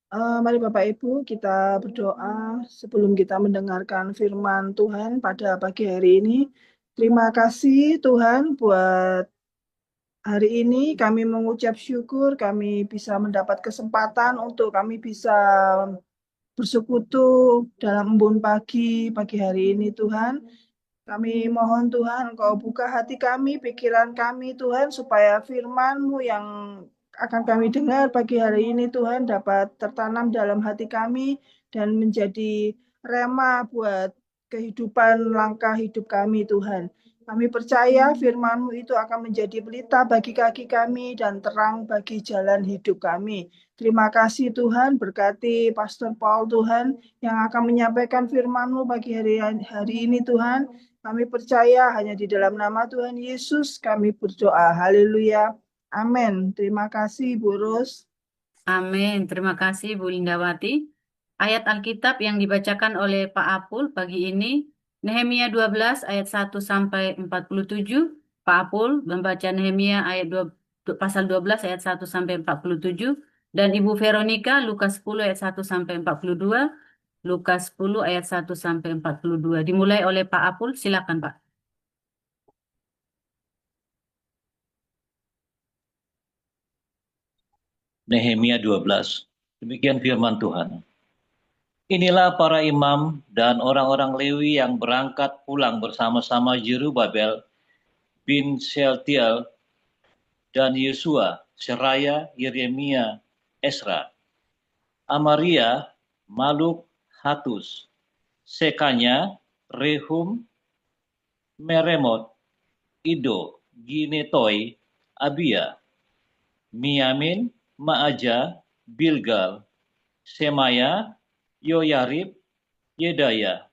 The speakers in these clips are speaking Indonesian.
Mari Bapak Ibu kita berdoa sebelum kita mendengarkan firman Tuhan pada pagi hari ini. Terima kasih Tuhan buat hari ini kami mengucap syukur kami bisa mendapat kesempatan untuk kami bisa bersekutu dalam embun pagi hari ini Tuhan. Kami mohon Tuhan, Engkau buka hati kami, pikiran kami Tuhan, supaya firman-Mu yang akan kami dengar pagi hari ini Tuhan dapat tertanam dalam hati kami dan menjadi rema buat kehidupan langkah hidup kami Tuhan. Kami percaya firman-Mu itu akan menjadi pelita bagi kaki kami dan terang bagi jalan hidup kami. Terima kasih Tuhan, berkati Pastor Paul Tuhan yang akan menyampaikan firman-Mu pagi hari ini Tuhan. Kami percaya hanya di dalam nama Tuhan Yesus kami berdoa. Haleluya. Amin. Terima kasih, Bu Ros. Amin. Terima kasih Bu Lindawati. Ayat Alkitab yang dibacakan oleh Pak Apul pagi ini, Nehemia 12 ayat 1 sampai 47. Pak Apul membaca Nehemia pasal 12 ayat 1 sampai 47. Dan Ibu Veronica Lukas 10 ayat 1 sampai 42. Lukas 10 ayat 1 sampai 42. Dimulai oleh Pak Apul, silakan Pak. Nehemia 12. Demikian firman Tuhan. Inilah para imam dan orang-orang Lewi yang berangkat pulang bersama-sama Jerubabel bin Shealtiel dan Yesua, Seraya, Yeremia, Esra, Amaria, Maluk, Hatus, Sekanya, Rehum, Meremot, Ido, Ginetoi, Abia, Miamin, Maaja, Bilgal, Semaya, Yoyarib, Yedaya,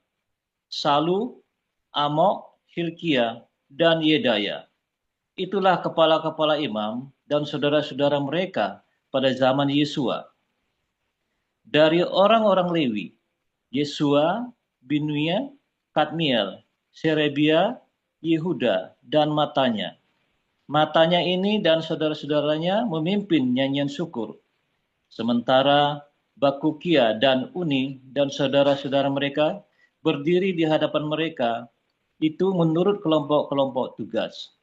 Salu, Amok, Hilkia, dan Yedaya. Itulah kepala-kepala imam dan saudara-saudara mereka pada zaman Yesua. Dari orang-orang Lewi, Yesua, Binuia, Kadmiel, Serebia, Yehuda, dan Matanya. Matanya ini dan saudara-saudaranya memimpin nyanyian syukur. Sementara Bakukia dan Uni dan saudara-saudara mereka berdiri di hadapan mereka, itu menurut kelompok-kelompok tugas.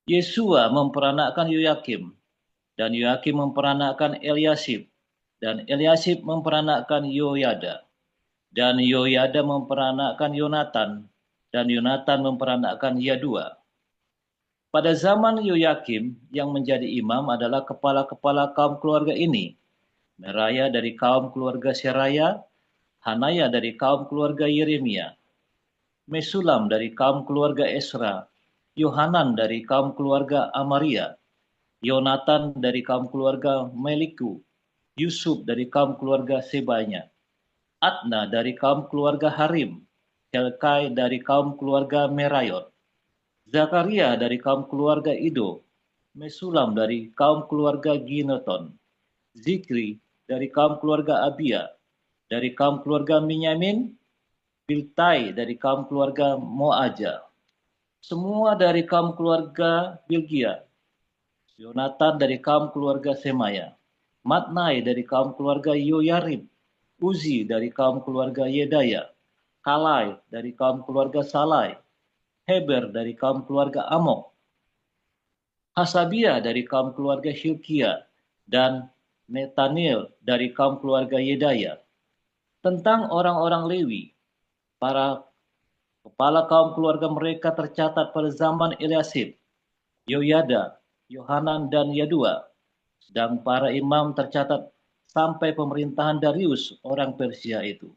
Yesua memperanakkan Yoyakim, dan Yoyakim memperanakkan Eliasib, dan Eliasib memperanakkan Yoyada, dan Yoyada memperanakkan Yonatan, dan Yonatan memperanakkan Yadua. Pada zaman Yoyakim, yang menjadi imam adalah kepala-kepala kaum keluarga ini. Meraya dari kaum keluarga Seraya, Hanaya dari kaum keluarga Yeremia, Mesulam dari kaum keluarga Esra, Yohanan dari kaum keluarga Amaria, Yonatan dari kaum keluarga Meliku, Yusuf dari kaum keluarga Sebanya, Adna dari kaum keluarga Harim, Helkai dari kaum keluarga Merayot, Zakaria dari kaum keluarga Ido, Mesulam dari kaum keluarga Gineton, Zikri dari kaum keluarga Abia, dari kaum keluarga Minyamin, Biltai dari kaum keluarga Moaja, semua dari kaum keluarga Bilgia, Yonatan dari kaum keluarga Semaya, Matnai dari kaum keluarga Yoyarib, Uzi dari kaum keluarga Yedaya, Kalai dari kaum keluarga Salai, Heber dari kaum keluarga Amok, Hasabia dari kaum keluarga Hilkia, dan Netanel dari kaum keluarga Yedaya. Tentang orang-orang Lewi, para kepala kaum keluarga mereka tercatat pada zaman Eliasib, Yoyada, Yohanan, dan Yadua. Sedang para imam tercatat sampai pemerintahan Darius orang Persia itu.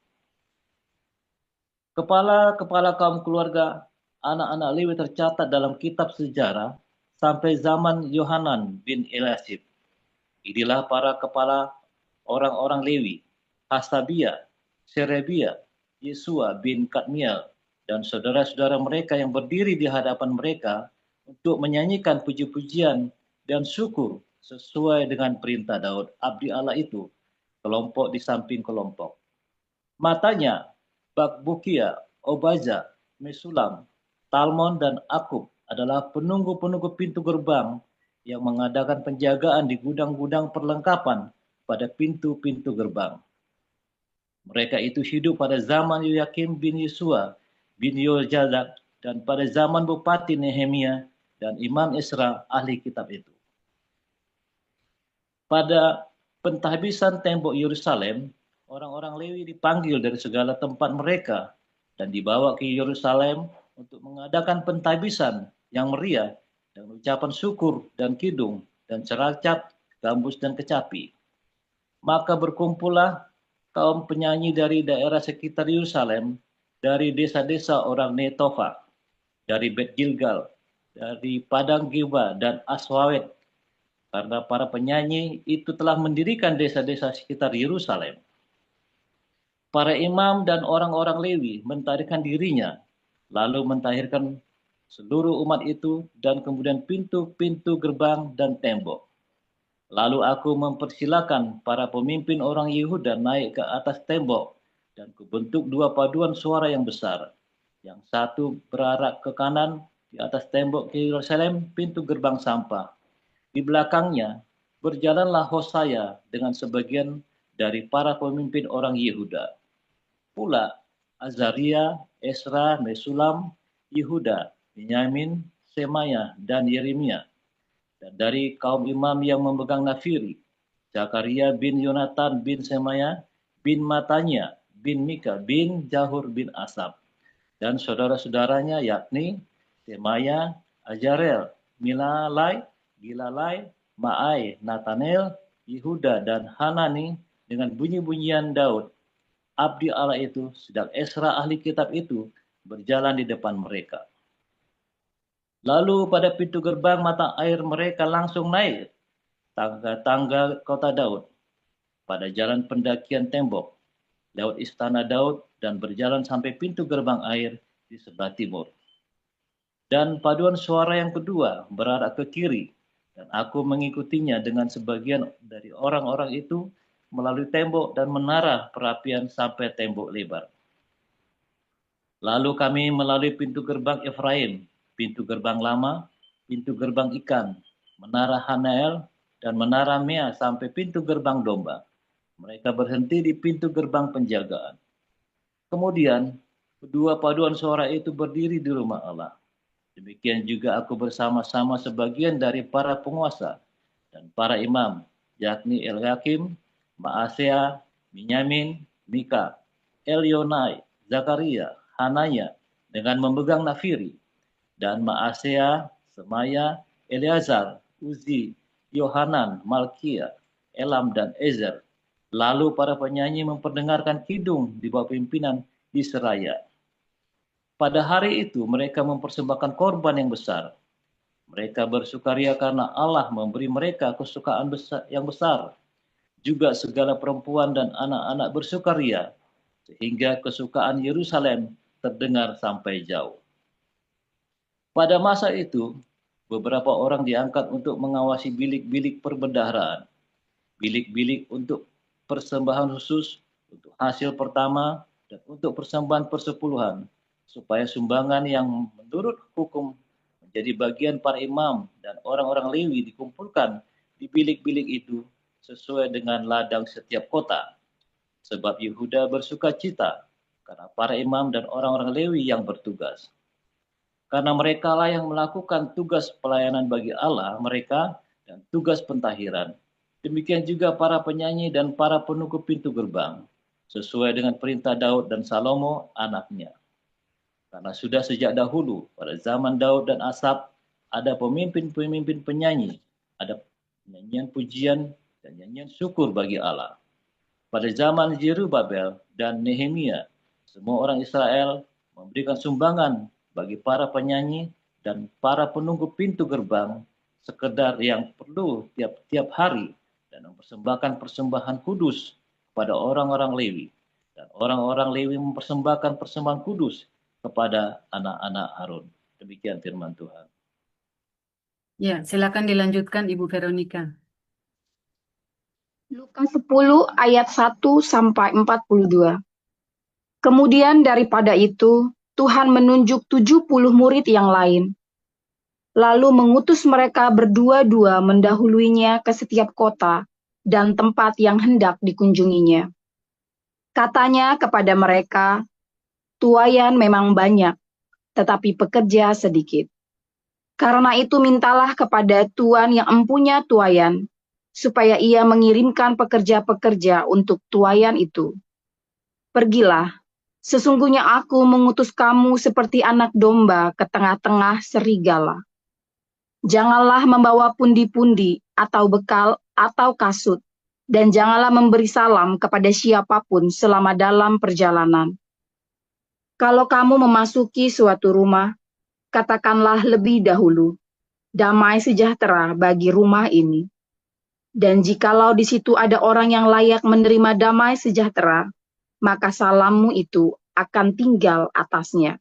Kepala-kepala kaum keluarga anak-anak Lewi tercatat dalam kitab sejarah sampai zaman Yohanan bin Eliasib. Inilah para kepala orang-orang Lewi, Hasabia, Serebia, Yesua bin Kadmiel, dan saudara-saudara mereka yang berdiri di hadapan mereka untuk menyanyikan puji-pujian dan syukur sesuai dengan perintah Daud, abdi Allah itu, kelompok di samping kelompok. Matanya, Bakbukia, Obaza, Mesulam, Talmon, dan Akub adalah penunggu-penunggu pintu gerbang yang mengadakan penjagaan di gudang-gudang perlengkapan pada pintu-pintu gerbang. Mereka itu hidup pada zaman Yoyakim bin Yosua bin Yojadak dan pada zaman Bupati Nehemia dan Imam Esra ahli kitab itu. Pada pentahbisan tembok Yerusalem, orang-orang Lewi dipanggil dari segala tempat mereka dan dibawa ke Yerusalem untuk mengadakan pentahbisan yang meriah dan ucapan syukur dan kidung dan ceracap, gambus dan kecapi. Maka berkumpullah kaum penyanyi dari daerah sekitar Yerusalem, dari desa-desa orang Netofa, dari Bet Gilgal, dari Padang Giba dan Aswawet, karena para penyanyi itu telah mendirikan desa-desa sekitar Yerusalem. Para imam dan orang-orang Lewi mentahirkan dirinya, lalu mentahirkan seluruh umat itu dan kemudian pintu-pintu gerbang dan tembok. Lalu aku mempersilakan para pemimpin orang Yehuda naik ke atas tembok dan kubentuk dua paduan suara yang besar. Yang satu berarak ke kanan di atas tembok Yerusalem, pintu gerbang sampah. Di belakangnya berjalanlah Hosaya dengan sebagian dari para pemimpin orang Yehuda. Pula Azaria, Esra, Mesulam, Yehuda, Benyamin, Semaya, dan Yeremia. Dan dari kaum imam yang memegang nafiri, Zakaria bin Yonatan bin Semaya, bin Matanya, bin Mika, bin Jahur bin Asap. Dan saudara-saudaranya yakni Semaya, Azarel, Milalai, Gilalai, Ma'ai, Natanel, Yehuda, dan Hanani dengan bunyi-bunyian Daud, abdi Allah itu, sedang Esra ahli kitab itu berjalan di depan mereka. Lalu pada pintu gerbang mata air mereka langsung naik tangga-tangga kota Daud pada jalan pendakian tembok, lewat istana Daud dan berjalan sampai pintu gerbang air di sebelah timur. Dan paduan suara yang kedua berarah ke kiri, dan aku mengikutinya dengan sebagian dari orang-orang itu melalui tembok dan menara perapian sampai tembok lebar. Lalu kami melalui pintu gerbang Efraim, pintu gerbang lama, pintu gerbang ikan, menara Hanael, dan menara Mea sampai pintu gerbang domba. Mereka berhenti di pintu gerbang penjagaan. Kemudian, kedua paduan suara itu berdiri di rumah Allah. Demikian juga aku bersama-sama sebagian dari para penguasa dan para imam, yakni Eliakim, Maasea, Benyamin, Mika, Elionai, Zakaria, Hananya, dengan memegang nafiri, dan Maasea, Semaya, Eleazar, Uzi, Yohanan, Malkia, Elam, dan Ezer. Lalu para penyanyi memperdengarkan kidung di bawah pimpinan di seraya. Pada hari itu mereka mempersembahkan korban yang besar. Mereka bersukaria karena Allah memberi mereka kesukaan yang besar. Juga segala perempuan dan anak-anak bersukaria, sehingga kesukaan Yerusalem terdengar sampai jauh. Pada masa itu, beberapa orang diangkat untuk mengawasi bilik-bilik perbendaharaan, bilik-bilik untuk persembahan khusus, untuk hasil pertama, dan untuk persembahan persepuluhan, supaya sumbangan yang menurut hukum menjadi bagian para imam dan orang-orang Lewi dikumpulkan di bilik-bilik itu sesuai dengan ladang setiap kota. Sebab Yehuda bersuka cita karena para imam dan orang-orang Lewi yang bertugas. Karena mereka lah yang melakukan tugas pelayanan bagi Allah mereka dan tugas pentahiran. Demikian juga para penyanyi dan para penunggu pintu gerbang, sesuai dengan perintah Daud dan Salomo anaknya. Karena sudah sejak dahulu, pada zaman Daud dan Asap, ada pemimpin-pemimpin penyanyi, ada nyanyian pujian dan nyanyian syukur bagi Allah. Pada zaman Zerubabel dan Nehemia, semua orang Israel memberikan sumbangan bagi para penyanyi dan para penunggu pintu gerbang, sekedar yang perlu tiap-tiap hari, dan mempersembahkan persembahan kudus kepada orang-orang Lewi. Dan orang-orang Lewi mempersembahkan persembahan kudus kepada anak-anak Harun. Demikian firman Tuhan. Ya, silakan dilanjutkan Ibu Veronica. Lukas 10 ayat 1 sampai 42. Kemudian daripada itu, Tuhan menunjuk 70 murid yang lain, lalu mengutus mereka berdua-dua mendahuluinya ke setiap kota dan tempat yang hendak dikunjunginya. Katanya kepada mereka, "Tuaian memang banyak, tetapi pekerja sedikit. Karena itu mintalah kepada Tuan yang empunya tuaian, supaya ia mengirimkan pekerja-pekerja untuk tuaian itu. Pergilah, sesungguhnya aku mengutus kamu seperti anak domba ke tengah-tengah serigala. Janganlah membawa pundi-pundi atau bekal atau kasut, dan janganlah memberi salam kepada siapapun selama dalam perjalanan. Kalau kamu memasuki suatu rumah, katakanlah lebih dahulu, damai sejahtera bagi rumah ini. Dan jikalau di situ ada orang yang layak menerima damai sejahtera, maka salammu itu akan tinggal atasnya.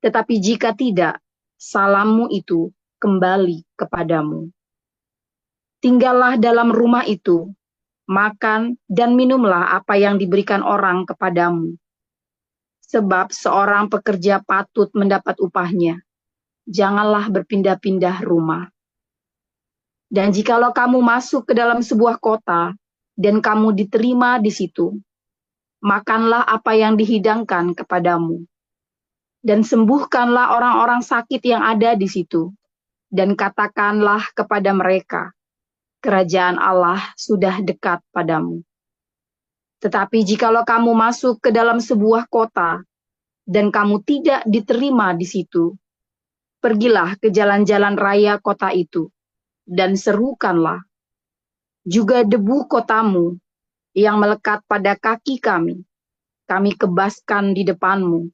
Tetapi jika tidak, salammu itu kembali kepadamu. Tinggallah dalam rumah itu, makan dan minumlah apa yang diberikan orang kepadamu. Sebab seorang pekerja patut mendapat upahnya. Janganlah berpindah-pindah rumah. Dan jikalau kamu masuk ke dalam sebuah kota, dan kamu diterima di situ, makanlah apa yang dihidangkan kepadamu. Dan sembuhkanlah orang-orang sakit yang ada di situ, dan katakanlah kepada mereka, kerajaan Allah sudah dekat padamu. Tetapi jikalau kamu masuk ke dalam sebuah kota, dan kamu tidak diterima di situ, pergilah ke jalan-jalan raya kota itu, dan serukanlah. Juga debu kotamu yang melekat pada kaki kami kebaskan di depanmu.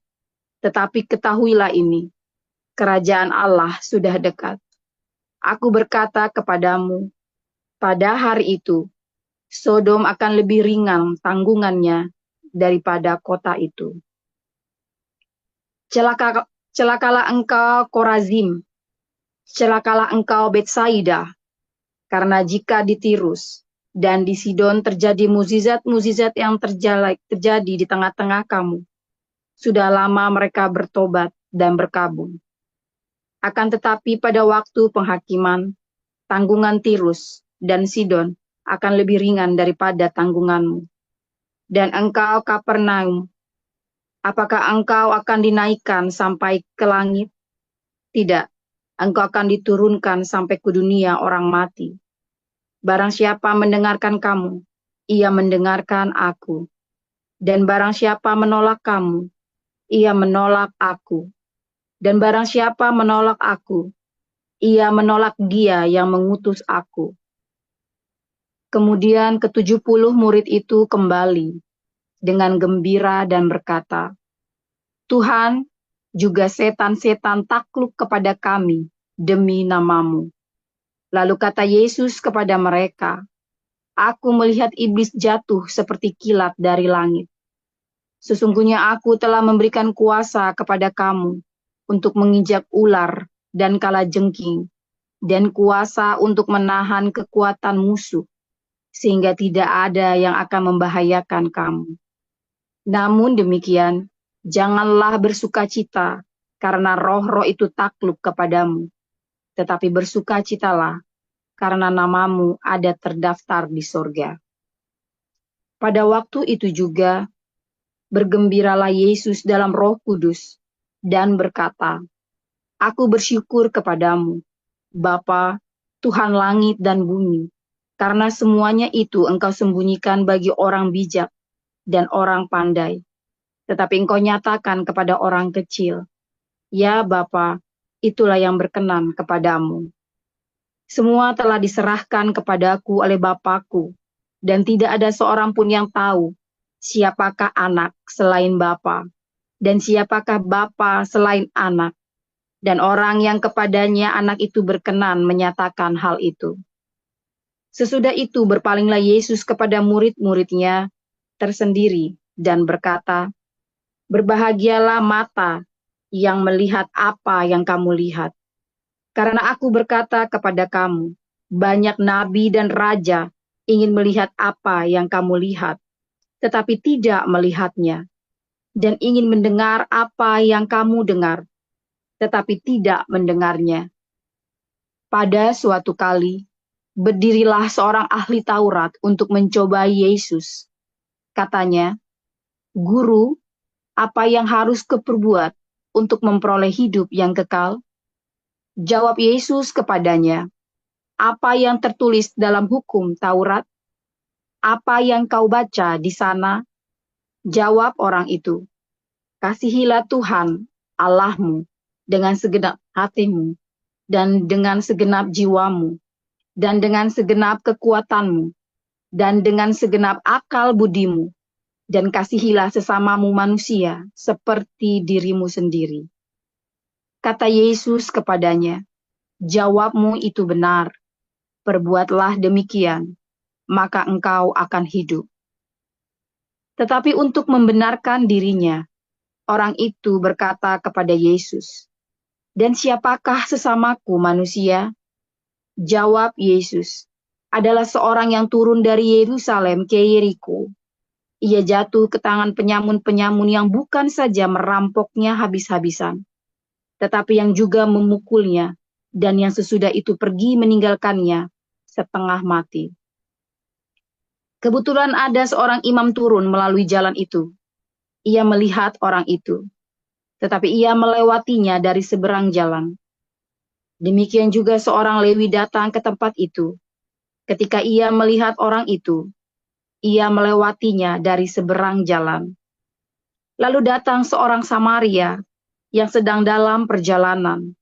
Tetapi ketahuilah ini, kerajaan Allah sudah dekat. Aku berkata kepadamu, pada hari itu, Sodom akan lebih ringan tanggungannya daripada kota itu. Celakalah engkau Korazim, celakalah engkau Betsaida, karena jika di Tirus dan di Sidon terjadi mukjizat-mukjizat yang terjadi di tengah-tengah kamu, sudah lama mereka bertobat dan berkabung. Akan tetapi pada waktu penghakiman, tanggungan Tirus dan Sidon akan lebih ringan daripada tanggunganmu. Dan engkau Kapernaum, apakah engkau akan dinaikkan sampai ke langit? Tidak, engkau akan diturunkan sampai ke dunia orang mati. Barang siapa mendengarkan kamu, ia mendengarkan aku. Dan barang siapa menolak kamu, ia menolak aku. Dan barang siapa menolak aku, ia menolak Dia yang mengutus aku. Kemudian ke-70 murid itu kembali dengan gembira dan berkata, Tuhan, juga setan-setan takluk kepada kami demi nama-Mu. Lalu kata Yesus kepada mereka, Aku melihat iblis jatuh seperti kilat dari langit. Sesungguhnya aku telah memberikan kuasa kepada kamu untuk menginjak ular dan kalajengking, dan kuasa untuk menahan kekuatan musuh, sehingga tidak ada yang akan membahayakan kamu. Namun demikian, janganlah bersukacita karena roh-roh itu takluk kepadamu, tetapi bersukacitalah karena namamu ada terdaftar di sorga. Pada waktu itu juga, bergembiralah Yesus dalam Roh Kudus dan berkata, Aku bersyukur kepadamu, Bapa, Tuhan langit dan bumi, karena semuanya itu Engkau sembunyikan bagi orang bijak dan orang pandai, tetapi Engkau nyatakan kepada orang kecil. Ya Bapa, itulah yang berkenan kepadamu. Semua telah diserahkan kepadaku oleh Bapakku, dan tidak ada seorang pun yang tahu siapakah anak selain Bapa, dan siapakah Bapa selain anak, dan orang yang kepadanya anak itu berkenan menyatakan hal itu. Sesudah itu berpalinglah Yesus kepada murid-muridnya tersendiri dan berkata, Berbahagialah mata yang melihat apa yang kamu lihat. Karena aku berkata kepada kamu, banyak nabi dan raja ingin melihat apa yang kamu lihat, tetapi tidak melihatnya, dan ingin mendengar apa yang kamu dengar, tetapi tidak mendengarnya. Pada suatu kali, berdirilah seorang ahli Taurat untuk mencobai Yesus. Katanya, "Guru, apa yang harus kuperbuat untuk memperoleh hidup yang kekal?" Jawab Yesus kepadanya, "Apa yang tertulis dalam hukum Taurat? Apa yang kau baca di sana?" Jawab orang itu, "Kasihilah Tuhan Allahmu dengan segenap hatimu, dan dengan segenap jiwamu, dan dengan segenap kekuatanmu, dan dengan segenap akal budimu, dan kasihilah sesamamu manusia seperti dirimu sendiri." Kata Yesus kepadanya, "Jawabmu itu benar, perbuatlah demikian, maka engkau akan hidup." Tetapi untuk membenarkan dirinya, orang itu berkata kepada Yesus, "Dan siapakah sesamaku manusia?" Jawab Yesus, "Adalah seorang yang turun dari Yerusalem ke Yeriko. Ia jatuh ke tangan penyamun-penyamun yang bukan saja merampoknya habis-habisan, tetapi yang juga memukulnya, dan yang sesudah itu pergi meninggalkannya setengah mati." Kebetulan ada seorang imam turun melalui jalan itu. Ia melihat orang itu, tetapi ia melewatinya dari seberang jalan. Demikian juga seorang Lewi datang ke tempat itu. Ketika ia melihat orang itu, ia melewatinya dari seberang jalan. Lalu datang seorang Samaria yang sedang dalam perjalanan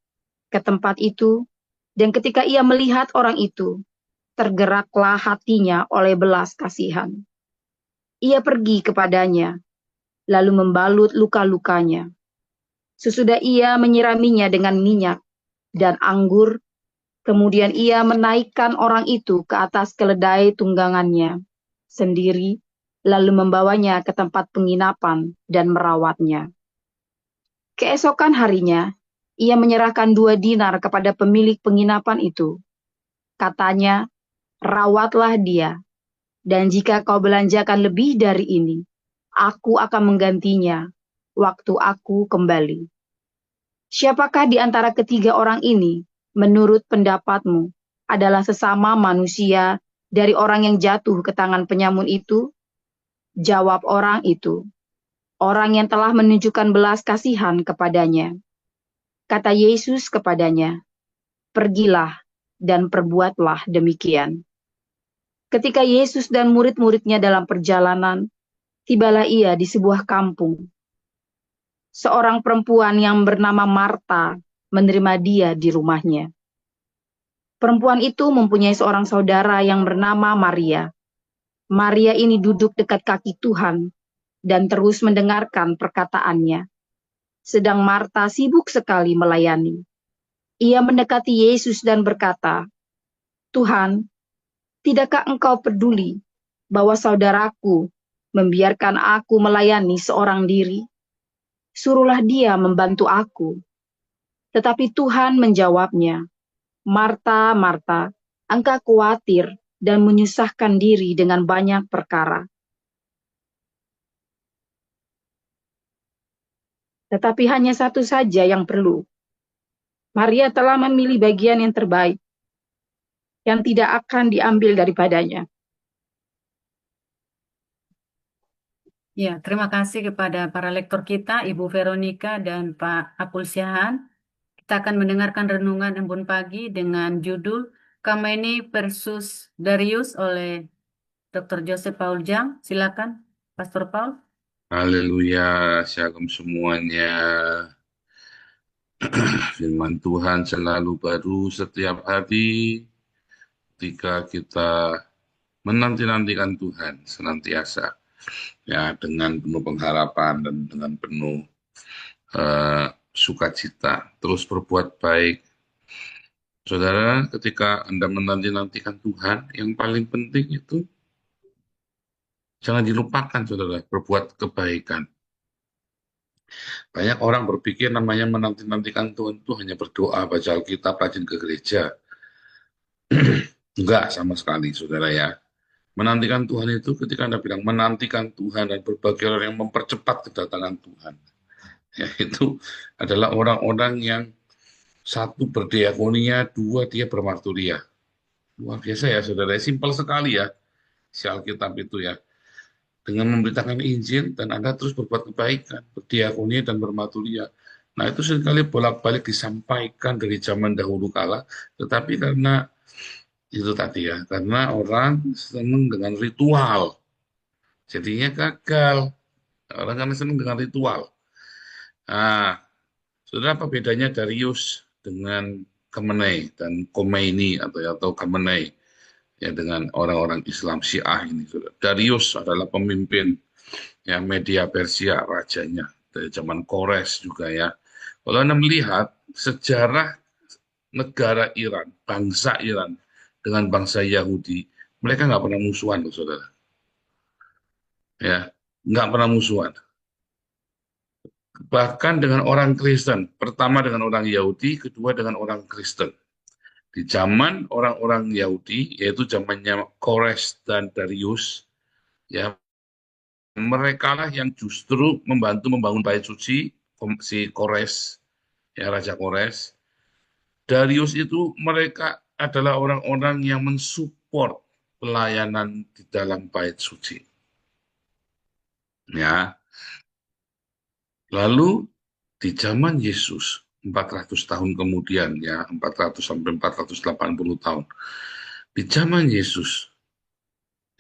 ke tempat itu, dan ketika ia melihat orang itu, tergeraklah hatinya oleh belas kasihan. Ia pergi kepadanya, lalu membalut luka-lukanya. Sesudah ia menyiraminya dengan minyak dan anggur, kemudian ia menaikkan orang itu ke atas keledai tunggangannya sendiri, lalu membawanya ke tempat penginapan dan merawatnya. Keesokan harinya, ia menyerahkan 2 dinar kepada pemilik penginapan itu. Katanya, "Rawatlah dia, dan jika kau belanjakan lebih dari ini, aku akan menggantinya waktu aku kembali." Siapakah di antara ketiga orang ini, menurut pendapatmu, adalah sesama manusia dari orang yang jatuh ke tangan penyamun itu? Jawab orang itu, "Orang yang telah menunjukkan belas kasihan kepadanya." Kata Yesus kepadanya, "Pergilah dan perbuatlah demikian." Ketika Yesus dan murid-muridnya dalam perjalanan, tibalah ia di sebuah kampung. Seorang perempuan yang bernama Marta menerima dia di rumahnya. Perempuan itu mempunyai seorang saudara yang bernama Maria. Maria ini duduk dekat kaki Tuhan dan terus mendengarkan perkataannya. Sedang Marta sibuk sekali melayani. Ia mendekati Yesus dan berkata, "Tuhan, tidakkah engkau peduli bahwa saudaraku membiarkan aku melayani seorang diri? Suruhlah dia membantu aku." Tetapi Tuhan menjawabnya, "Marta, Marta, engkau khawatir dan menyusahkan diri dengan banyak perkara. Tetapi hanya satu saja yang perlu. Maria telah memilih bagian yang terbaik, yang tidak akan diambil daripadanya." Ya, terima kasih kepada para lektor kita, Ibu Veronica dan Pak Apul Siahaan. Kita akan mendengarkan renungan Embun Pagi dengan judul Kameni versus Darius oleh Dr. Joseph Paul Jang. Silakan, Pastor Paul. Haleluya, shalom semuanya. Firman Tuhan selalu baru setiap hari ketika kita menanti-nantikan Tuhan senantiasa. Ya, dengan penuh pengharapan dan dengan penuh sukacita. Terus berbuat baik. Saudara, ketika Anda menanti-nantikan Tuhan, yang paling penting itu jangan dilupakan, saudara, berbuat kebaikan. Banyak orang berpikir namanya menanti-nantikan Tuhan itu hanya berdoa, baca Alkitab, rajin ke gereja. Enggak sama sekali, saudara ya. Menantikan Tuhan itu ketika Anda bilang menantikan Tuhan dan berbagai orang yang mempercepat kedatangan Tuhan. Ya, itu adalah orang-orang yang satu berdiakonia, dua dia bermarturia. Luar biasa ya saudara, simpel sekali ya si Alkitab itu ya. Dengan memberitakan Injil dan Anda terus berbuat kebaikan, berdiakonia dan bermatulia. Nah itu seringkali bolak-balik disampaikan dari zaman dahulu kala, tetapi karena itu tadi ya, karena orang senang dengan ritual, jadinya gagal. Orang karena senang dengan ritual. Nah, saudara, apa bedanya Darius dengan Khamenei dan Khomeini atau Khamenei ya dengan orang-orang Islam Syiah ini, saudara. Darius adalah pemimpin ya media Persia, rajanya dari zaman Kores juga ya. Kalau Anda melihat sejarah negara Iran, bangsa Iran dengan bangsa Yahudi, mereka nggak pernah musuhan, loh, saudara. Ya, nggak pernah musuhan. Bahkan dengan orang Kristen, pertama dengan orang Yahudi, kedua dengan orang Kristen. Di zaman orang-orang Yahudi, yaitu zamannya Kores dan Darius, ya mereka lah yang justru membantu membangun bait suci, si Kores, ya Raja Kores. Darius itu mereka adalah orang-orang yang mensupport pelayanan di dalam bait suci. Ya, lalu di zaman Yesus 400 tahun kemudian ya 400 sampai 480 tahun di zaman Yesus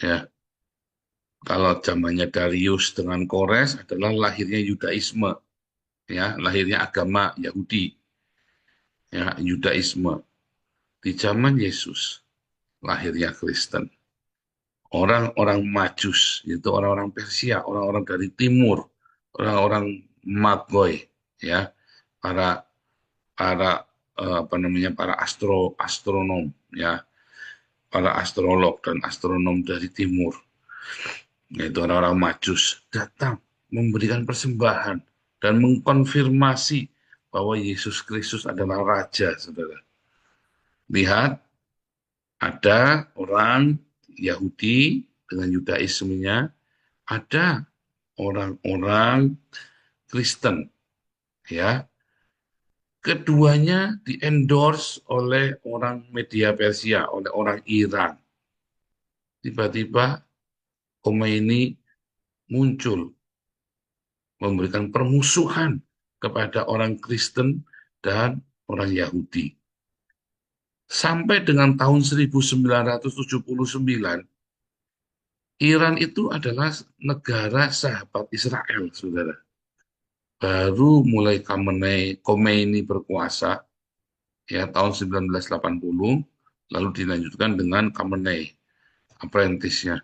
ya kalau zamannya Darius dengan Kores adalah lahirnya Yudaisme ya lahirnya agama Yahudi ya Yudaisme di zaman Yesus lahirnya Kristen orang-orang Majus yaitu orang-orang Persia orang-orang dari timur orang-orang Magoi ya para para para astronom ya para astrolog dan astronom dari timur yaitu orang-orang Majus datang memberikan persembahan dan mengkonfirmasi bahwa Yesus Kristus adalah Raja, saudara. Lihat, ada orang Yahudi dengan Yudaismenya, ada orang-orang Kristen, ya. Keduanya di-endorse oleh orang media Persia, oleh orang Iran. Tiba-tiba Khomeini muncul, memberikan permusuhan kepada orang Kristen dan orang Yahudi. Sampai dengan tahun 1979, Iran itu adalah negara sahabat Israel, saudara. Baru mulai Khomeini berkuasa, ya tahun 1980, lalu dilanjutkan dengan Khamenei, apprentice-nya.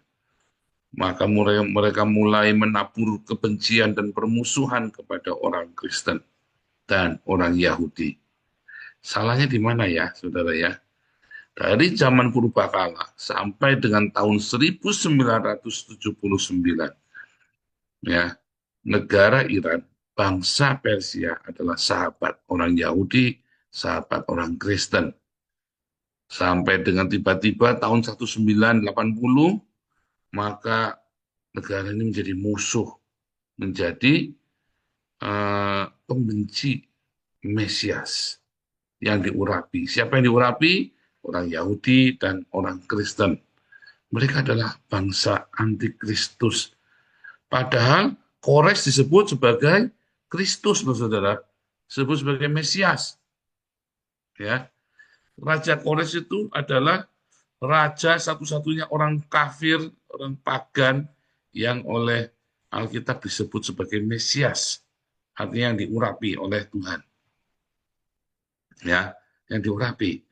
Maka mereka mulai menabur kebencian dan permusuhan kepada orang Kristen dan orang Yahudi. Salahnya di mana ya, saudara ya? Dari zaman purbakala sampai dengan tahun 1979, ya, negara Iran, bangsa Persia adalah sahabat orang Yahudi, sahabat orang Kristen. Sampai dengan tiba-tiba tahun 1980, maka negara ini menjadi musuh, menjadi pembenci Mesias yang diurapi. Siapa yang diurapi? Orang Yahudi dan orang Kristen. Mereka adalah bangsa antikristus. Padahal Kores disebut sebagai Kristus, loh saudara. Disebut sebagai Mesias. Ya, Raja Kores itu adalah raja satu-satunya orang kafir, orang pagan yang oleh Alkitab disebut sebagai Mesias. Artinya yang diurapi oleh Tuhan. Ya, yang diurapi.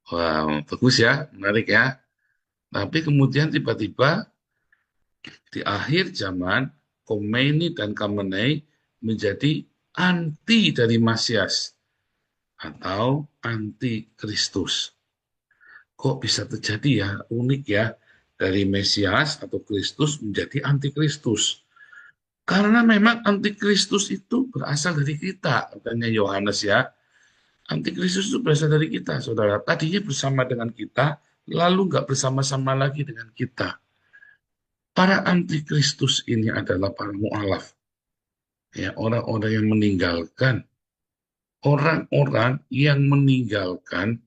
Wow, bagus ya, menarik ya. Tapi kemudian tiba-tiba di akhir zaman, Khomeini dan Khamenei menjadi anti dari Mesias atau anti Kristus. Kok bisa terjadi ya? Unik ya. Dari Mesias atau Kristus menjadi anti Kristus. Karena memang anti Kristus itu berasal dari kita, katanya Yohanes ya. Antikristus itu berasal dari kita, saudara. Tadinya bersama dengan kita, lalu nggak bersama-sama lagi dengan kita. Para antikristus ini adalah para mu'alaf. Ya, orang-orang yang meninggalkan. Orang-orang yang meninggalkan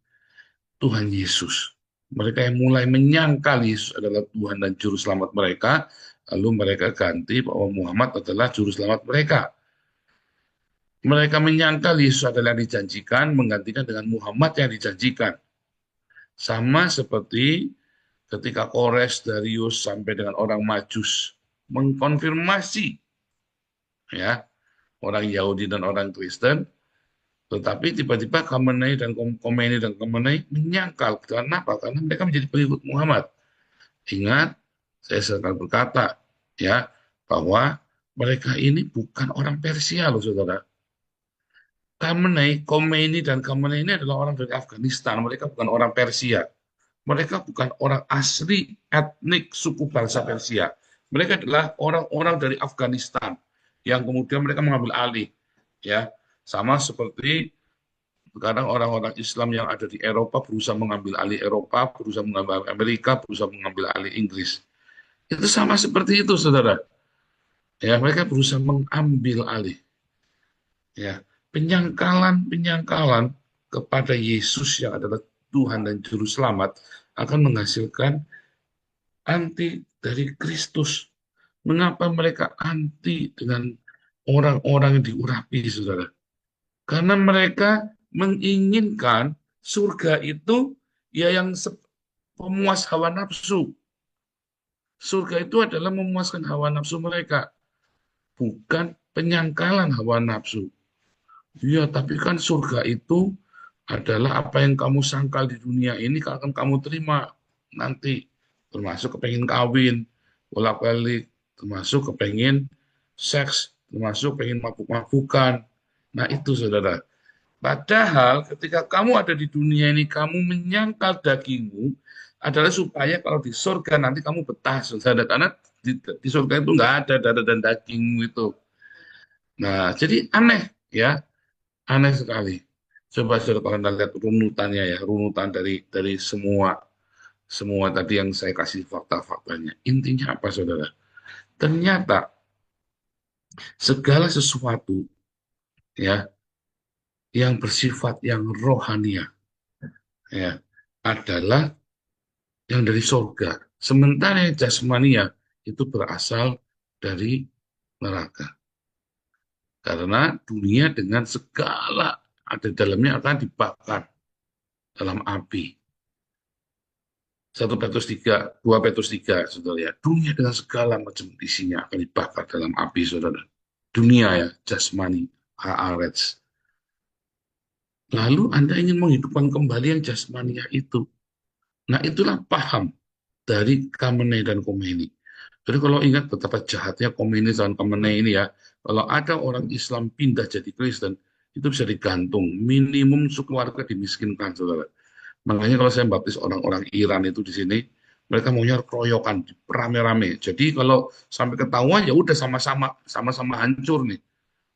Tuhan Yesus. Mereka yang mulai menyangkal Yesus adalah Tuhan dan Juru Selamat mereka, lalu mereka ganti bahwa Muhammad adalah Juru Selamat mereka. Mereka menyangkal Yesus adalah yang dijanjikan, menggantikan dengan Muhammad yang dijanjikan. Sama seperti ketika Kores, Darius, sampai dengan orang Majus mengkonfirmasi, ya, orang Yahudi dan orang Kristen, tetapi tiba-tiba Khomeini dan Khamenei menyangkal. Kenapa? Karena mereka menjadi pengikut Muhammad. Ingat, saya selalu berkata, ya, bahwa mereka ini bukan orang Persia loh, saudara. Khomeini dan Khamenei ini adalah orang dari Afghanistan. Mereka bukan orang Persia. Mereka bukan orang asli etnik suku bangsa Persia. Mereka adalah orang-orang dari Afghanistan yang kemudian mereka mengambil alih. Ya, sama seperti sekarang orang-orang Islam yang ada di Eropa berusaha mengambil alih Eropa, berusaha mengambil alih Amerika, berusaha mengambil alih Inggris. Itu sama seperti itu, saudara. Ya, mereka berusaha mengambil alih. Ya, penyangkalan kepada Yesus yang adalah Tuhan dan Juru Selamat akan menghasilkan anti dari Kristus. Mengapa mereka anti dengan orang-orang yang diurapi, saudara? Karena mereka menginginkan surga itu ya yang pemuas hawa nafsu. Surga itu adalah memuaskan hawa nafsu mereka, bukan penyangkalan hawa nafsu. Iya, tapi kan surga itu adalah apa yang kamu sangkal di dunia ini akan kamu terima nanti. Termasuk kepengen kawin, bolak-balik, termasuk kepengen seks, termasuk pengen mabuk-mabukan. Nah itu, saudara. Padahal ketika kamu ada di dunia ini, kamu menyangkal dagingmu adalah supaya kalau di surga nanti kamu betah, saudara. Karena di surga itu nggak ada darah dan dagingmu itu. Nah, jadi aneh, ya. Aneh sekali. Coba saudara kalau Anda lihat runutannya, ya, runutan dari semua tadi yang saya kasih fakta-faktanya. Intinya apa, saudara? Ternyata segala sesuatu, ya, yang bersifat yang rohania, ya, adalah yang dari surga. Sementara yang jasmania itu berasal dari neraka. Karena dunia dengan segala ada di dalamnya akan dibakar dalam api. 1 Petrus 3, 2 Petrus 3, saudara, ya. Dunia dengan segala macam isinya akan dibakar dalam api, saudara. Dunia, ya, jasmani, haaretz. Lalu Anda ingin menghidupkan kembali yang jasmania itu. Nah, itulah paham dari Khamenei dan Khomeini. Jadi kalau ingat betapa jahatnya Khomeini dan Khamenei ini, ya, kalau ada orang Islam pindah jadi Kristen, itu bisa digantung, minimum sekeluarga dimiskinkan, saudara. Makanya kalau saya baptis orang-orang Iran itu di sini, mereka maunya keroyokan, rame-rame. Jadi kalau sampai ketahuan, ya udah sama-sama hancur nih.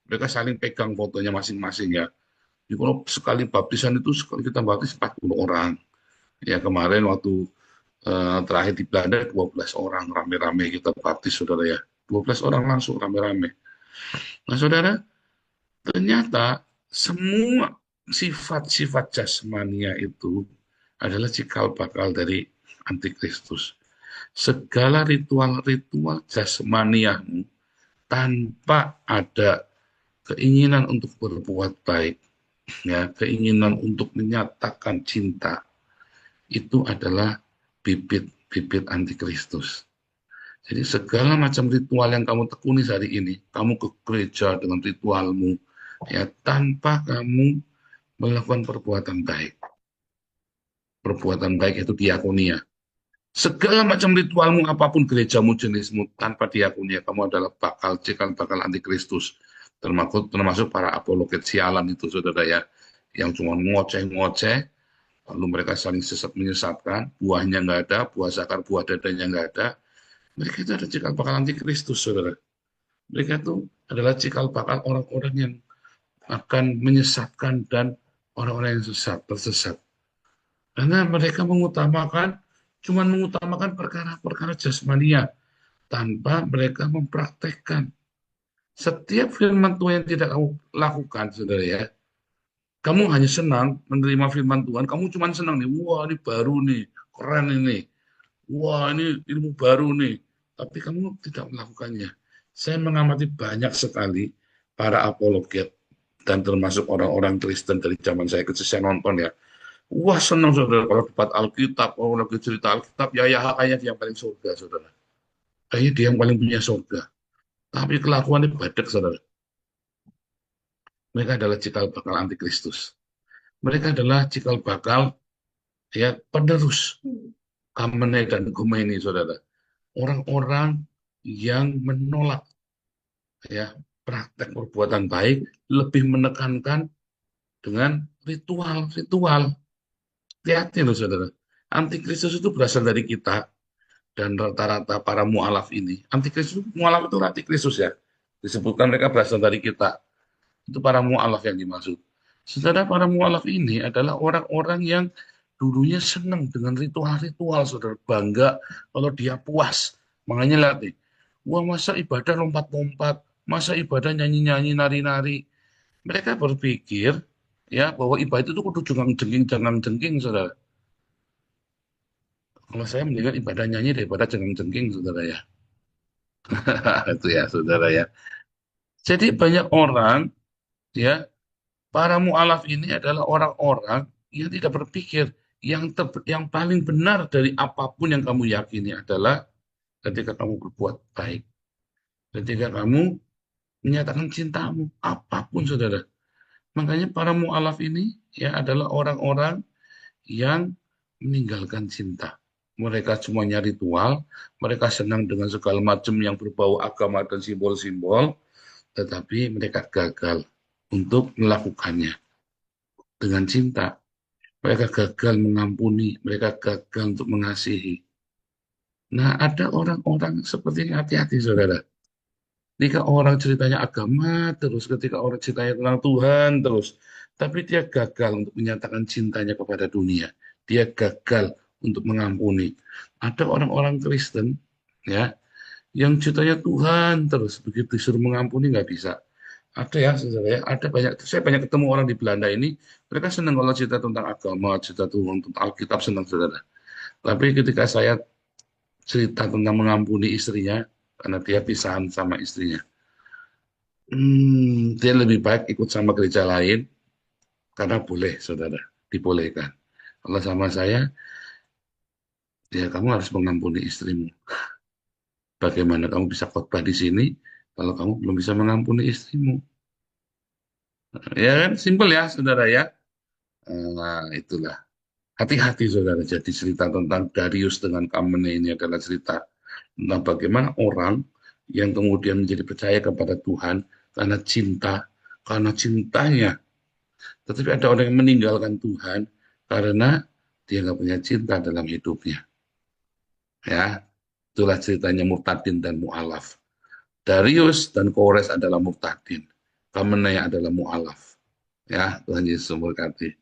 Mereka saling pegang fotonya masing-masing, ya. Jadi kalau sekali baptisan itu sekali kita baptis 40 orang. Ya kemarin waktu terakhir di Belanda 12 orang rame-rame kita baptis, saudara, ya. 12 orang langsung rame-rame. Nah, saudara, ternyata semua sifat-sifat jasmania itu adalah cikal bakal dari antikristus. Segala ritual-ritual jasmaniamu tanpa ada keinginan untuk berbuat baik, ya, keinginan untuk menyatakan cinta, itu adalah bibit-bibit antikristus. Jadi segala macam ritual yang kamu tekuni hari ini, kamu ke gereja dengan ritualmu, ya, tanpa kamu melakukan perbuatan baik. Perbuatan baik itu diakonia. Segala macam ritualmu, apapun gerejamu, jenismu, tanpa diakonia, kamu adalah cikal bakal antikristus. Termasuk para apologet sialan itu, saudara, ya, yang cuma ngoceh-ngoceh, lalu mereka saling menyesatkan, buahnya nggak ada, buah zakar, buah dadanya nggak ada. Mereka itu ada cikal bakal antikristus, saudara. Mereka itu adalah cikal bakal orang-orang yang akan menyesatkan dan orang-orang yang tersesat. Karena mereka cuma mengutamakan perkara-perkara jasmania, tanpa mereka mempraktekkan. Setiap firman Tuhan yang tidak kamu lakukan, saudara, ya, kamu hanya senang menerima firman Tuhan, kamu cuma senang nih, wah ini baru nih, keren ini. Wah, ini ilmu baru nih. Tapi kamu tidak melakukannya. Saya mengamati banyak sekali para apologet dan termasuk orang-orang Kristen dari zaman saya kecil saya nonton ya. Wah, senang saudara kalau debat Alkitab, kalau lagi cerita Alkitab, ya kayaknya dia yang paling surga, saudara. Kayaknya dia yang paling punya surga. Tapi kelakuannya badek, saudara. Mereka adalah cikal bakal antikristus. Mereka adalah cikal bakal ya penerus Khamenei dan Khomeini, saudara. Orang-orang yang menolak ya praktek perbuatan baik, lebih menekankan dengan ritual-ritual. Hati-hati loh, saudara. Antikristus itu berasal dari kita dan rata-rata para mualaf ini. Antikristus, mualaf itu antikristus ya. Disebutkan mereka berasal dari kita. Itu para mualaf yang dimaksud. Saudara, para mualaf ini adalah orang-orang yang dulunya senang dengan ritual-ritual, saudara. Bangga kalau dia puas. Makanya lihat nih, wah masa ibadah lompat-lompat, masa ibadah nyanyi-nyanyi, nari-nari. Mereka berpikir ya bahwa ibadah itu kudu jengang-jengking, jangan-jengking, saudara. Kalau saya mendingan ibadah nyanyi daripada jengang-jengking, saudara ya. Itu ya, saudara ya. Jadi banyak orang ya, para mu'alaf ini adalah orang-orang yang tidak berpikir yang paling benar dari apapun yang kamu yakini adalah ketika kamu berbuat baik. Ketika kamu menyatakan cintamu, apapun saudara. Makanya para mu'alaf ini ya adalah orang-orang yang meninggalkan cinta. Mereka semuanya ritual, mereka senang dengan segala macam yang berbau agama dan simbol-simbol, tetapi mereka gagal untuk melakukannya dengan cinta. Mereka gagal mengampuni, mereka gagal untuk mengasihi. Nah, ada orang-orang seperti ini, hati-hati, saudara. Ketika orang ceritanya agama terus, ketika orang ceritanya tentang Tuhan terus, tapi dia gagal untuk menyatakan cintanya kepada dunia. Dia gagal untuk mengampuni. Ada orang-orang Kristen, ya, yang ceritanya Tuhan terus, begitu disuruh mengampuni nggak bisa. Ada ya, saudara ya, ada banyak. Saya banyak ketemu orang di Belanda ini, mereka senang kalau cerita tentang agama, cerita tentang Alkitab, senang, saudara. Tapi ketika saya cerita tentang mengampuni istrinya, karena dia pisahan sama istrinya, dia lebih baik ikut sama gereja lain, karena boleh, saudara, dibolehkan. Kalau sama saya, ya kamu harus mengampuni istrimu. Bagaimana kamu bisa khotbah di sini kalau kamu belum bisa mengampuni istrimu? Ya kan, simpel ya, saudara ya. Nah, itulah. Hati-hati, saudara. Jadi cerita tentang Darius dengan Khamenei ini adalah cerita tentang bagaimana orang yang kemudian menjadi percaya kepada Tuhan karena cintanya. Tetapi ada orang yang meninggalkan Tuhan karena dia nggak punya cinta dalam hidupnya. Ya, itulah ceritanya Murtadin dan Mu'alaf. Darius dan Kores adalah Murtadin. Khamenei adalah Mu'alaf. Ya, Tuhan Yesus memberkati.